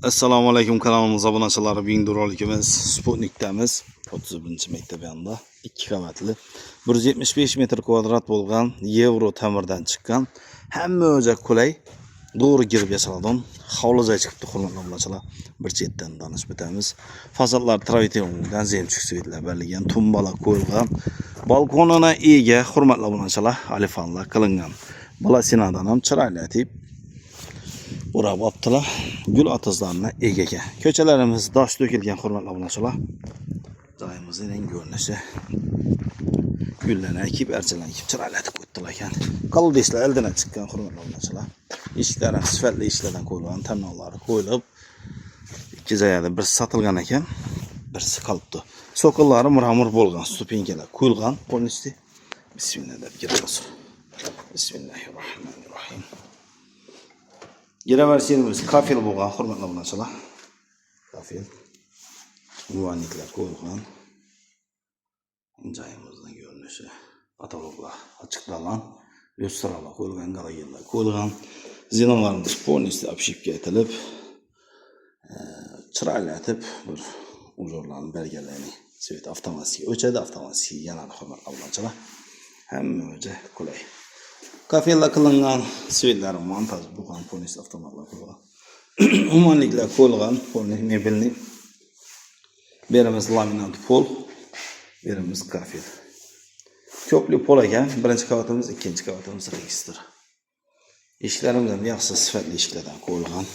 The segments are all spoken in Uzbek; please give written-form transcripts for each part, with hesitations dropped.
Assalomu alaykum, kanalimiz obunachilari. Bingduroligimiz Sputnikdamiz. 31-maktab yanida 2 qavatli 175 metr kvadrat bo'lgan Yevro ta'mirdan chiqqan. Hamma o'ja qulay. Doğru girib yasalgan. Hovliga chiqibdi, hurmatli obunachilar. Bir chetdan danishib o'tamiz. Fasadlar travitiyondan zemchuk svetlar berilgan, tumbalar qo'yilgan. Balkonuna ega, hurmatli obunachilar, alifanlar qilingan. Balasinadan ham chiroyli etib o'rab olibdilar. Gul atızlarına egegan. Ko'chalarimiz dosh to'kilgan, hurmatli obunachilar. Joyimizning ko'rinishi gullarni ekib, archalarni ekib chiroylatib qo'ydilar ekan. Qaldishlar eldan chiqqan, hurmatli obunachilar. Eshiklar sifatli eshiklardan qo'yilgan, tanlovlari qo'yilib, ikki joyda bir sotilgan ekan, birisi qolibdi. So'qillari muramur bo'lgan, stupenkalar qo'yilgan, qo'nishdi. Bismillah deb giramiz. Bismillahirrohmanirrohim. Giraversiyamiz kafil bo'lgan, hurmatli obunachilar. Kafil. Muvanniklar qo'yilgan. Joyimizning ko'rinishi, patologlar ochiqdalan, lyustralar qo'yilgan, galogenlar qo'yilgan. Zinonlarimiz полностью обшивка etilib, chiroylatib bir uzorlarni belgilayni. Svet avtomatik o'chadi, avtomatik yanadi, hurmatli obunachilar. Hamma o'zi qulay. Kafelar qilingan, svetlar montaj bo'lgan, полностью avtomatlar qo'yilgan. Umumanliklar qo'yilgan, полностью mebelni. Berimiz laminat pol, berimiz kafel. Ko'pli pol ekan, birinchi qavatimiz, ikkinchi qavatimiz registr. Eshiklarimiz ham yaxshi sifatli eshiklardan qo'yilgan.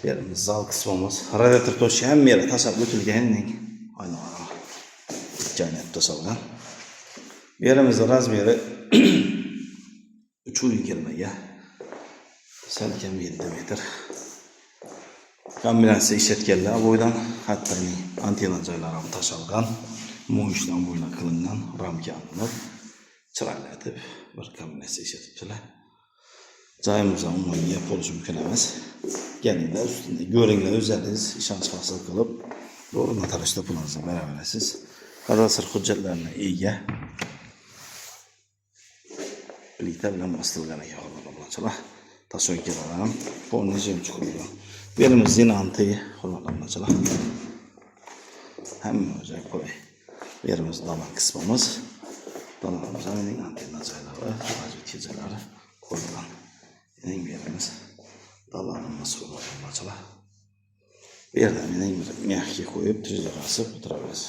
Berimiz zal qismimiz, radiator to'shi ham mera tashlab o'tilganining aylanma joynab to'salgan. Berimiz razmeri 320 ga salkam 7 metr. Kombinatsiya ishlatganlar bo'ydan hatto antenna joylari ham tashalgan, mo'yishdan bo'ylab qilingan, ramka olinib, chiroylatib bir kombinatsiya ishlatibdilar. Joyimiz ham umuman bo'lishi mumkin emas. Kelinglar ustida ko'ringlar, o'zingiz ishonch hosil qilib, to'g'ri notarishda pulingizni beraverasiz. Kadastr hujjatlarini ega plita bilan bostirgan ekan, hurmatli obunachilar. Tasonkalar ham полностью chiqilgan. Berimiz zinanti, hurmatli obunachilar. Hamma o'zi qulay. Berimiz dalam qismimiz. Dalamimizning antenna joylari, razvedka joylari qo'yilgan. Eng berimiz dalamimiz, hurmatli obunachilar. Bu yerda mening bir mexga qo'yib, tuzga bosib o'tiramiz.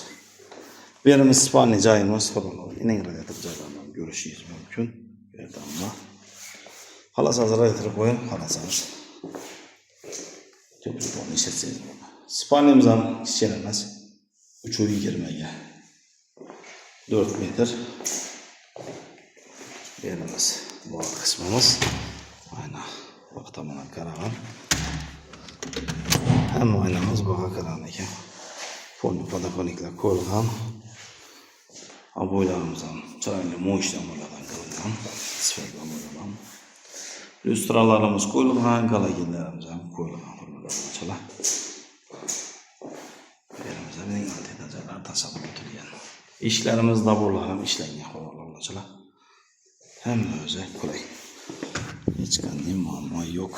Berimiz spalni joyimiz, hurmatli obunachilar. Eng radiator joylarini ko'rishingiz mumkin. Yerda Xalas hazır radiator qo'yib, xalasangiz. Ko'proq ishlatsangiz bo'ladi. Spalnimiz ham kichkina emas. 320 ga 4 metr. Berimiz bu qismimiz. Ayna vaqtamana qaragan. Hamma oynamiz bu qaragan ekan. Fonni podakoniklar qo'yilgan. Aboylarimiz ham chiroyli mo'yishdan bo'ladan qilingan. Sifatli bo'lgan. Lyustralarimiz qo'yilgan, galogenlarimiz ham qo'yilgan, hurmatli obunachilar. Berimizning antenna joylari tasavvur etilgan. Ishlarimiz daborlar ham ishlangan, hurmatli obunachilar. Hamma o'zi qulay. Hech qanday muammo yo'q.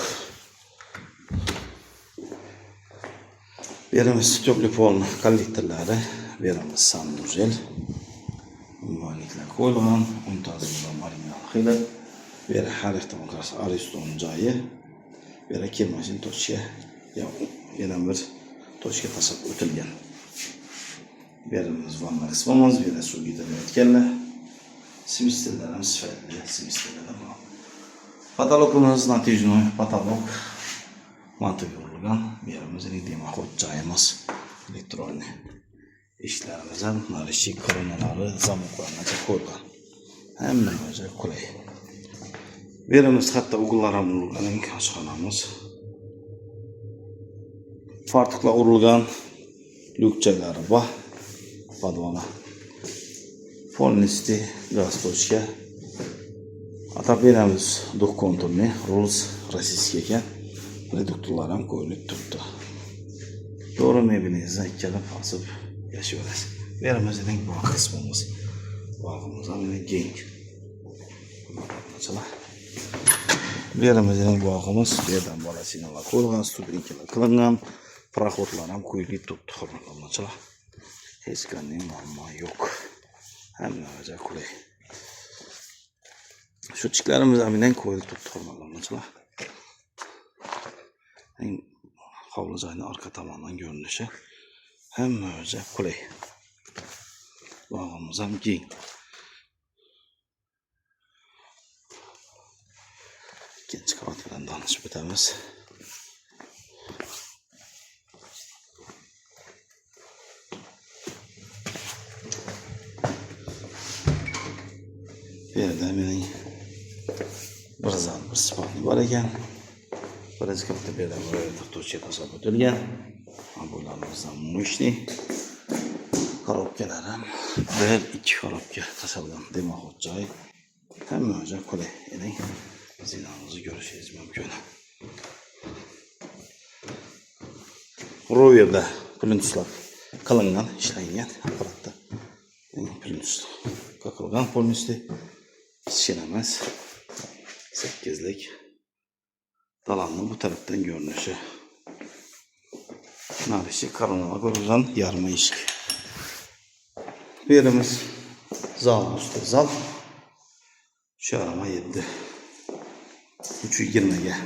Berimiz to'pli polni kollektorlari, berimiz sanuzel. Umumanliklar qo'yilgan, muntazam marinal xila. Beri harfdan qarshi ariston joyi. Beri kirmashin to'shga, yana bir to'shga tasab o'tilgan. Berimiz vanna qismimiz, beri suv yetayotganlar. Simisterlar ham sifatli, simisterlar bor. Patologimiz natijnoy patolog montaj yo'rilgan. Berimizning demoqot joyimiz elektronni. Ishlarimiz ham narishik koronalari zamoqlarga qo'yilgan. Hamma o'zi qulay. Berimiz hatto uyg'unlar ham urilgan, oshxonamiz. Fartuqlar urilgan, lyukchalar bor. Podvala. Полностью gaz to'shga. Atapiramiz duh konturni, Rolls rossiyskiy ekan. Reduktorlar ham qo'yilib turibdi. To'g'ri mebelingizni ikkalab bosib yashayverasiz. Berimizning bu qismimiz. Bog'imiz ham keng. Obunachilar. Bu yerimizning bog'imiz, bu yerdan bolashinalar qo'yilgan, studenkalar qilingan, paraxodlar ham qo'yilib turibdi, hurmatli obunachilar. Hech qanday muammo yo'q. Hamma joy qulay. Shu chiklarimiz ham bilan qo'yilib turibdi, hurmatli obunachilar. Hovli joyning orqa tomonidan görünüşü hamma joy qulay. Bog'imiz ham keng. İkinci qavat bilan tanishib o'tamiz. Bu yerda mening bir zal bir spotni bor ekan. Birinchi qavatda bu yerda turtuvchi tashlab o'tilgan. Bo'ylarimizdan mushni korobkalar ham 1-2 korobka tashalgan demoqchi joy. Hamma joy qulay. Ya'ni zinamizni ko'rishingiz mumkin. Roverda plyuslar qilingan, ishlangan apparatda. Plyus qoqilgan polnisda kichkina emas. 8lik. Dalanning bu tarafdan görünüşü. Narisi karınala koyulan yarma eshik. Bu yerimiz zal üstü zal. Şu arama 7. 320'ye.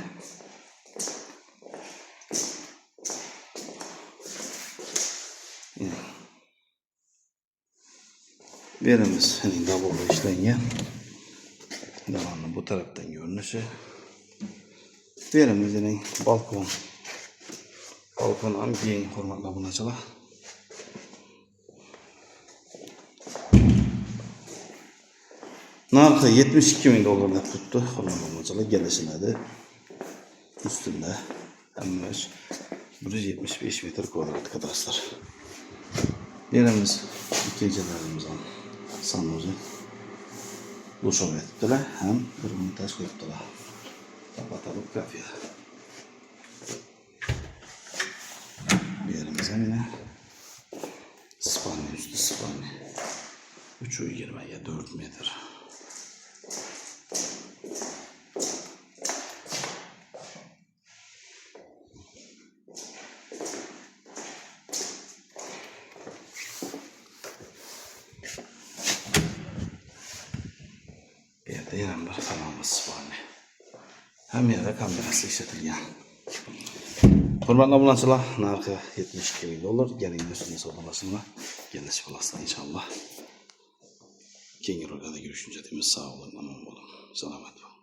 Bu yerimiz davulda işlengen. Dalanın bu taraftan görünüşü. Bu yerimizin balkon. Balkon ham keng, hurmatli obunachilar. Narxi 72 ming dollar deb tutdi, hurmatli obunachilar, kelishiladi. Ustunda hamma 175 metr kvadrat kadastr. Yerimiz ikkinchilarimiz ham sanuzi dushov etibdilar, ham bir montaj qo'yibdilar. Kapatalib kafe. Yerimiz ham yine spalni üstü spalni. 320'ye 4 metre. Bir yerde yana bir kanalımız spalni. Hem yerde kamerası işletilgan. Hurmatli obunachilar, narxi 72 ming dollar. Kelinglar üstüne savdolasinglar. Kelishib olasizlar inshaalloh. Keyingi ro'yxatda görüşünce deymiz. Sog' bo'ling, omon bo'ling. Salomat bo'ling.